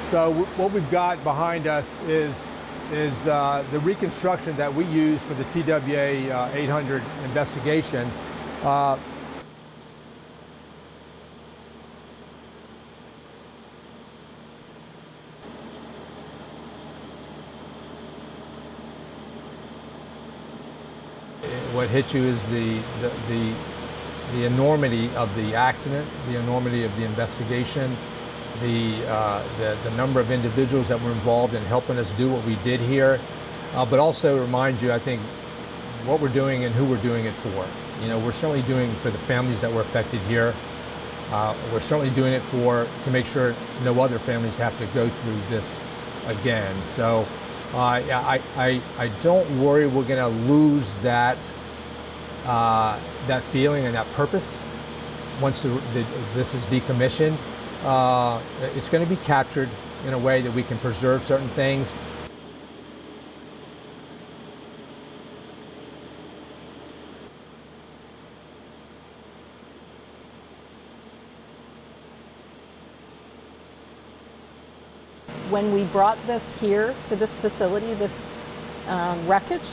So what we've got behind us is the reconstruction that we use for the TWA 800 investigation. What hits you is the enormity of the accident, the enormity of the investigation, the number of individuals that were involved in helping us do what we did here, but also remind you, I think, what we're doing and who we're doing it for. You know, we're certainly doing it for the families that were affected here. We're certainly doing it to make sure no other families have to go through this again. So I don't worry we're going to lose that feeling and that purpose once this is decommissioned. It's going to be captured in a way that we can preserve certain things. When we brought this here to this facility, this wreckage,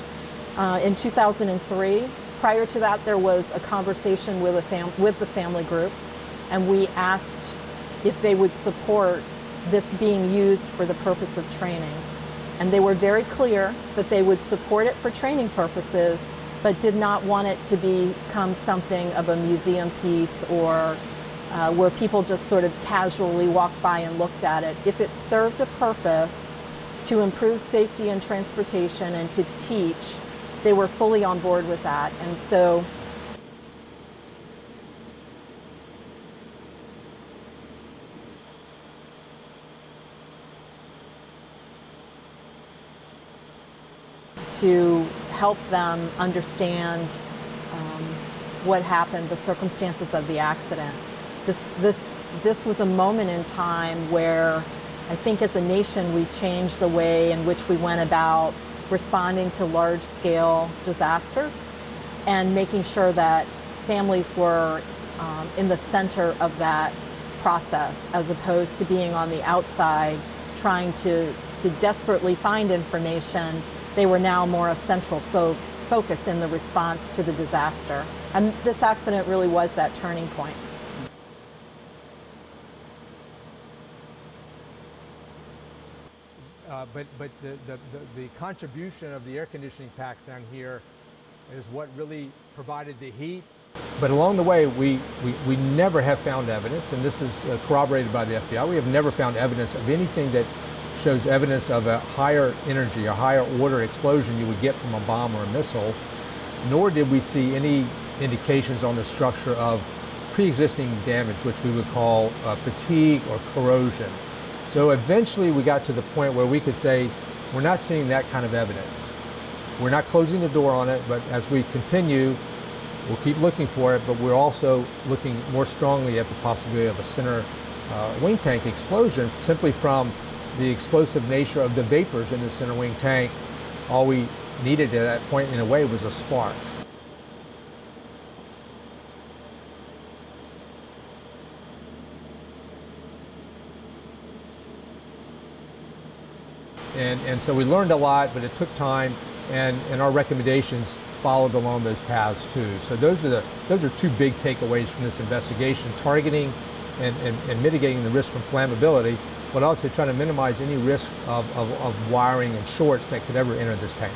in 2003, prior to that there was a conversation with the family group, and we asked if they would support this being used for the purpose of training. And they were very clear that they would support it for training purposes, but did not want it to become something of a museum piece or where people just sort of casually walked by and looked at it. If it served a purpose to improve safety and transportation and to teach, they were fully on board with that. And so to help them understand what happened, the circumstances of the accident. This was a moment in time where I think as a nation we changed the way in which we went about responding to large-scale disasters and making sure that families were in the center of that process, as opposed to being on the outside trying to desperately find information. They were now more a central focus in the response to the disaster. And this accident really was that turning point. But the contribution of the air conditioning packs down here is what really provided the heat. But along the way, we never have found evidence, and this is corroborated by the FBI, we have never found evidence of anything that shows evidence of a higher energy, a higher order explosion you would get from a bomb or a missile, nor did we see any indications on the structure of pre-existing damage, which we would call fatigue or corrosion. So eventually we got to the point where we could say, we're not seeing that kind of evidence. We're not closing the door on it, but as we continue, we'll keep looking for it, but we're also looking more strongly at the possibility of a center wing tank explosion, simply from the explosive nature of the vapors in the center wing tank. All we needed at that point, in a way, was a spark. And so we learned a lot, but it took time, and our recommendations followed along those paths too. So those are two big takeaways from this investigation: targeting and mitigating the risk from flammability, but also trying to minimize any risk of wiring and shorts that could ever enter this tank.